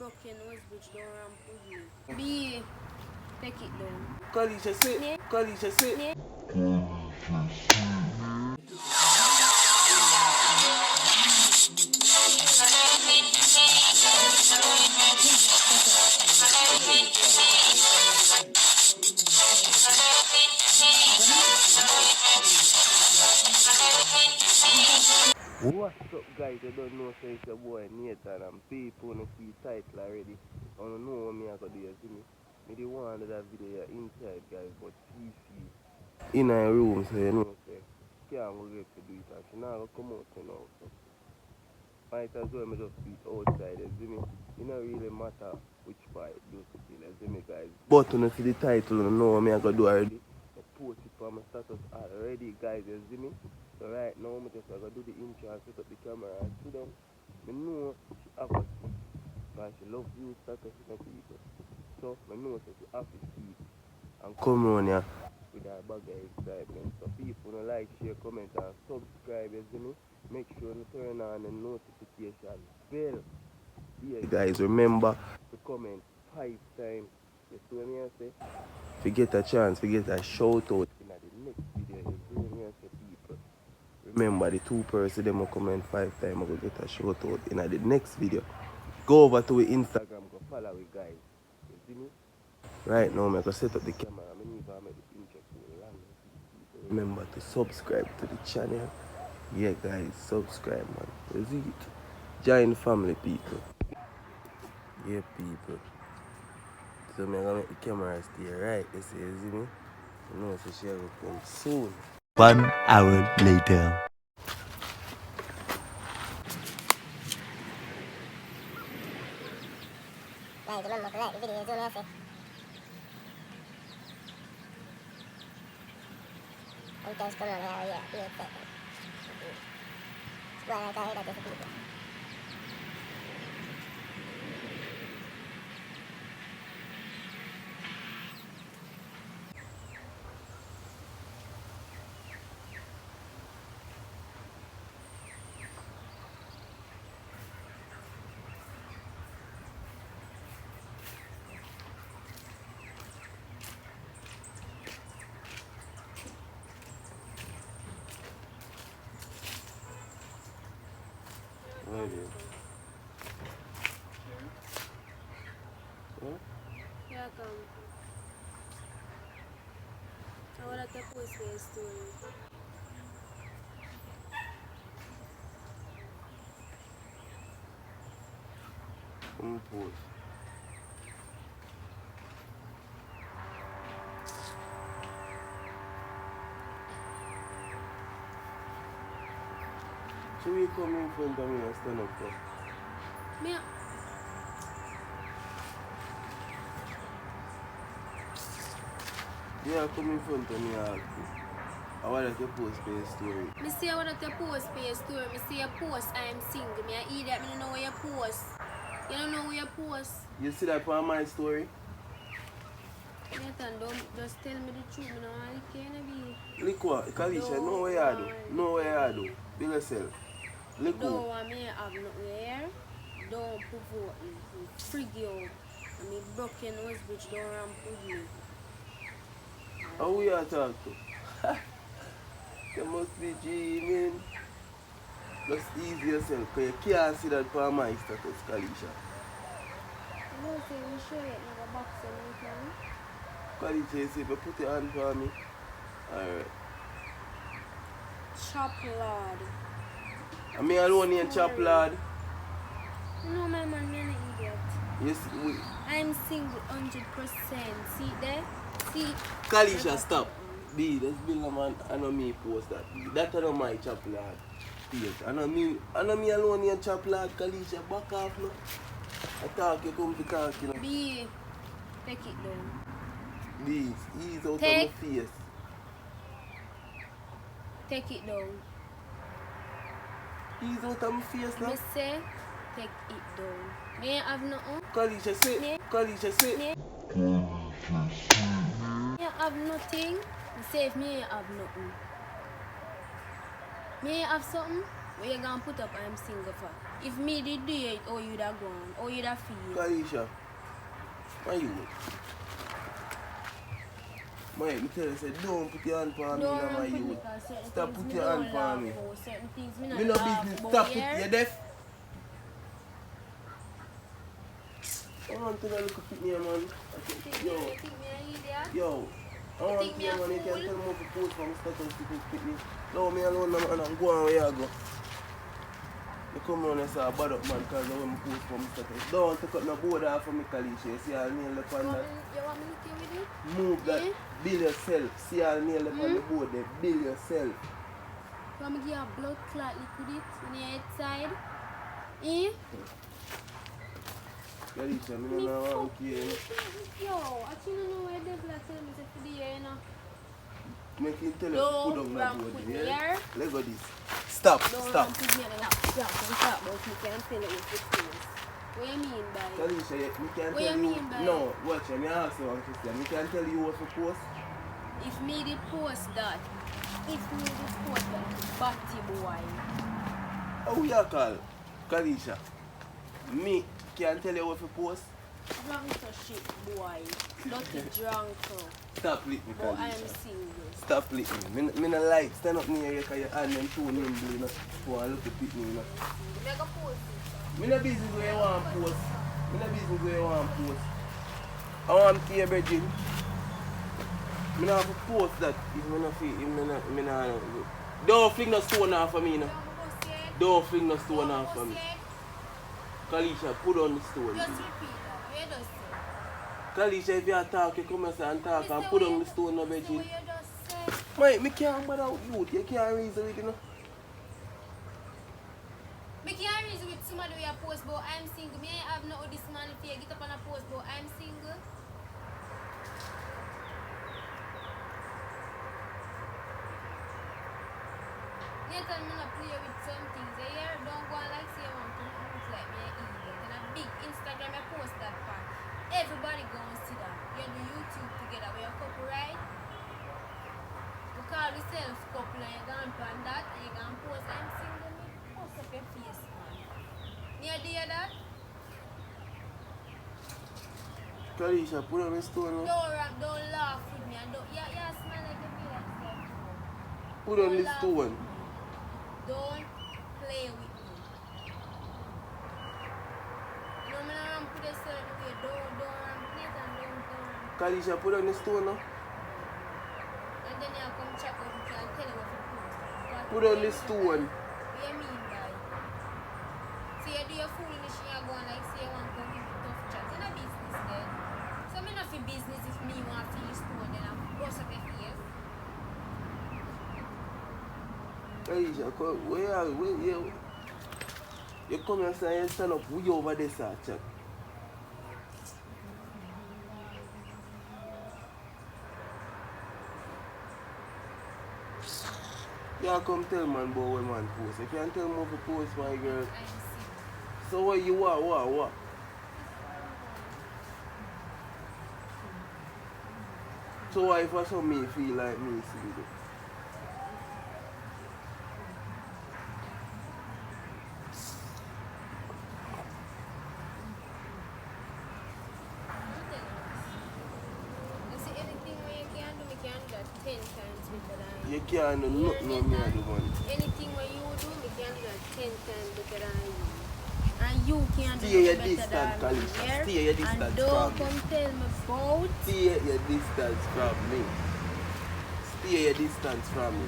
broke your nose, bitch, don't ramp with me. B, take it down. Kalisha sit. Yeah. Kalisha sit. Yeah. What's up, guys? You don't know, so it's your boy Nathan and people on see title already. I don't know what me I got do, you see me? Me the one that video inside, guys, but CECE in a room, so you know, say, can't go get to do it, and she not gonna come out, you know, so might as well me just do it outside, you see me? It don't really matter which part do still, you see me, guys? But when you see the title, you know what me I got do already. I post it for my status already, guys, you see me? So right now, I'm just going to do the intro and set up the camera and sit down. I know she have to see, because she loves you status in people. So I know that she have to see and come on here with her bag of excitement. So people don't like, share, comment and subscribe, you see me? Make sure you turn on the notification bell. Yeah, guys, remember to comment 5 times. You see what I say? If you get a chance, we get a shout out in the next video. You see what I say, people? Remember, the 2 persons them will comment 5 times, I will get a shout out in the next video. Go over to Instagram, go follow we, guys. You see me? Right now, I'm going to set up the camera. I'm going to make the intro to land. Remember to subscribe to the channel. Yeah, guys, subscribe, man. You see it? Join family, people. Yeah, people. So I'm going to make the camera stay right. You see me? You know, so she will come soon. 1 hour later. Guys, remember to like the video, you know what I say? Sometimes come on here, yeah, be excited. Well, I can hear that to people. Where is it? Huh? Yeah, come. I want to post for your story. Come post. So we come in front of me and stand up there. Me, Yeah, come in front of me and ask me. I want to post for your story. me say I want to post for your story. Me say you post I am single. Me I idiot, me don't know where you post. You don't know where you post. You see that for my story? Nathan, don't just tell me the truth. Me don't want to can't be. Look what, Kalisha, know what you do. Know what you do. Be yourself. Look Don't who. want me to have nothing here. Don't provoke me. Me frig you out. And me broke your nose, bitch. Don't ramp with me. How we are talk to? You must be dreaming. Just ease yourself, because you can't see that for my status, Kalisha. You know, say me sure you never box anything. Kalisha, you see, if you put your hand for me. Alright. Chop lord. And me alone in chop lad. No, my man, me an idiot. Yes, we. I'm single 100%. See there? See? Kalisha, stop. B, let's build a man. I know me post that. That I know my chop lad. Yes, I know me alone in chop lad. Kalisha, back off now. I talk, you come to talk, you know. B, take it down. Please, ease out Take. of my face. Take it down. Ease out of my face now. Me say, take it down. Me ain't have nothing. Kalisha, sit. Me. Kalisha, sit. Me ain't have nothing. Me say if me ain't have nothing. Me ain't have something. Where you gonna put up I'm single for? If me did do it, oh you'd have gone, oh you'd have feel. Kalisha, my youth. Mike, me tell you, say, don't put your hand on me, Don't now, my run put me youth. cause certain Stop things put me your don't hand laugh on me. about, certain things me Me not no laugh business. about Stop put here. you deaf. I want to look at me, man. Yo, You think me an idiot? yo. I want think to me a man, you can fool? tell me to post from status to pick me. Leave me alone, man, and go on where you go. You come around and say, bad up, man, because I want to post from status. Don't want to cut no board off of me, Kalisha. You see, I'll nail up on that. You want me to with it? Move that. Eh? Build yourself. See, I'll nail up on the board there. Build yourself. You want me to give you a blood clot liquid it in your head side? Eh? Kalisha, me Me don't know fuck how to hear. yo, I don't know where the blood tell me to for the year, you know. Make him tell you to Don't put down run that board put me there. here. Let go this. Stop, Don't stop. run put me on that. Yeah, don't talk about me, can't tell it with your face. What you mean by it? Kalisha, me can What tell you you. mean by No, watch, me ask you one question. Me can tell you what to post. If me did post that, batty boy. How you call? Kalisha. Me can tell you what to post. Drunk to shit boy. Dirty drunk. Stop lit me, But I am Kalisha. single. Stop lit me. Me no like. Stand up near you because your hand them too nimble, you know. Go and look at me, you know. Make a post it. Me no business where you want to post. Me no business where you want to post. I want to hear Virgin. Me not have to post that if me not feel, if me not. Don't fling no stone off of me, you know. Don't fling no stone off of me. Kalisha, put on the stone. Just repeat that. What you just say? Kalisha, if you talk, you come and say and talk and put on the stone, no What Virgin. you just say? Mate, me can't bother with youth. You can't reason with it, you know. Me can't reason with somebody where you post about I'm single. Me ain't have no of this man if you get up on a post about I'm single. You tell me not play with some things. You hear? Don't go and like say you want to look like me an idiot. And a big Instagram I post that part. Everybody go and see that. You do YouTube together with your couple, right? You call yourself couple and you gone on that and you gonna post I'm single. Me post up your face, man. You hear that? Kalisha, put on the stone. No? Don't laugh with me and don't smile like you feel like yourself. Put on the stone. Don't play with me. You know me not put a certain way. Don't please and don't. Kalisha, put on the stone. No? And then you come chat with me and tell you what to post. Put on the stone. What you mean by it? See you do your foolishness and you go and like say you want to go give tough chat. You're not business then. So me not for business if me want to feel stone then I'm bust up your face. Kalisha, where you come and say you stand up way over there, sir, chat. You come tell man about what man post. You can't tell me what to post, my girl. I'm single. So what you what? So why if I saw me feel like me single? You see anything where you can do, me can do that 10 times better than you. You can't do nothing on me at the moment. Anything where you do, me can do that 10 times better than you. And you can do Stay your it better distance, than me. Kalisha. Yeah? Stay your distance And don't from me. come tell me about. Stay your distance from me. Stay your distance from me.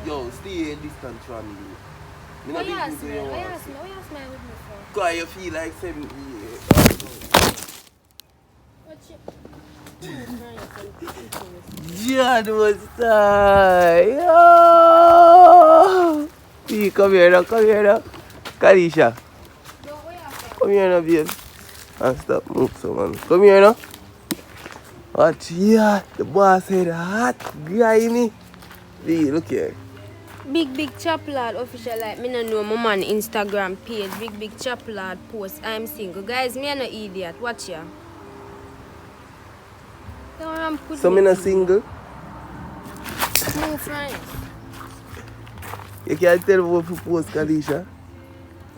Yo, stay your distance from me. Me Why not you business ask where me? you Why you want ask to me? Why you smile with me for? because you feel like 7 years. What you? John was tired. Oh. See, come here now. Kalisha, Don't why you ask me? come here now, babe. And stop move so man. Come here now. Watch here. The boss said hot guy me. See, look here. Big Chop Lad official, like me no know my man Instagram page. Big Chop Lad post I'm single. Guys, me no idiot. Watch ya. Don't put So me not single. No friends. You can't tell me what to post, Kalisha.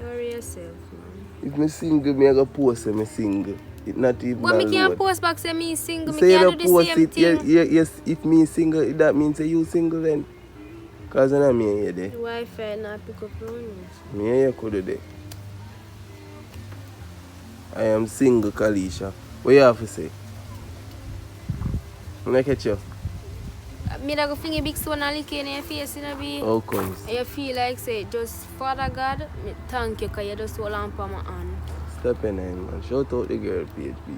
Worry yourself, man. If me single, me I go post say me single. It not even But me can't alone. post back say me single. Me Say you can't don't do the post same it, thing. yes, if me single, that means say you single then. Cause I know me here there. The Wi-Fi not pick up your news. Me here could do there. I am single, Kalisha. What you have to say? When I catch you? Me da go finger big stone and lick in your face, you know, be. How comes? And you feel like say, just Father God, me thank you, cause you just hold on for my hand. Step in man. Shout out the girl page, B.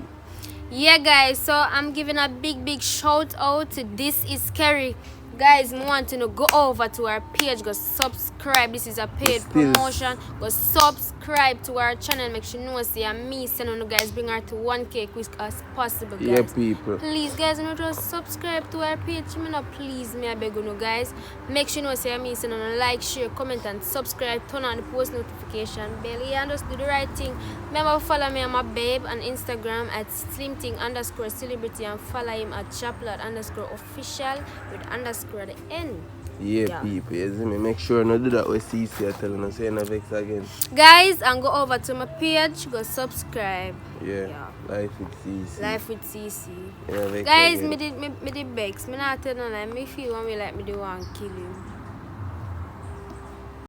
Yeah, guys, so I'm giving a big shout out to This Is Kerry. Guys, I want to go over to our page, go subscribe. This is a paid promotion. Go subscribe to our channel. Make sure you know see me sending you guys bring her to 1K quick as possible, guys. Yeah, people. Please, guys, you just subscribe to our page. You know, please, me I beg you, guys. Make sure you know see me sending a like, share, comment, and subscribe. Turn on the post notification bell. Yeah, and just do the right thing. Remember, follow me on my babe on Instagram at slimthing_celebrity and follow him at chaplot_official with underscore at the end. Yeah, people, you see me? Make sure not do that with CECE. I tell you, say no vex again. Guys, and go over to my page, go subscribe. Yeah. Life with CECE. Life with CECE. Yeah, Guys, me did vex. Me not tell no lie. Me feel one way like me do want kill him.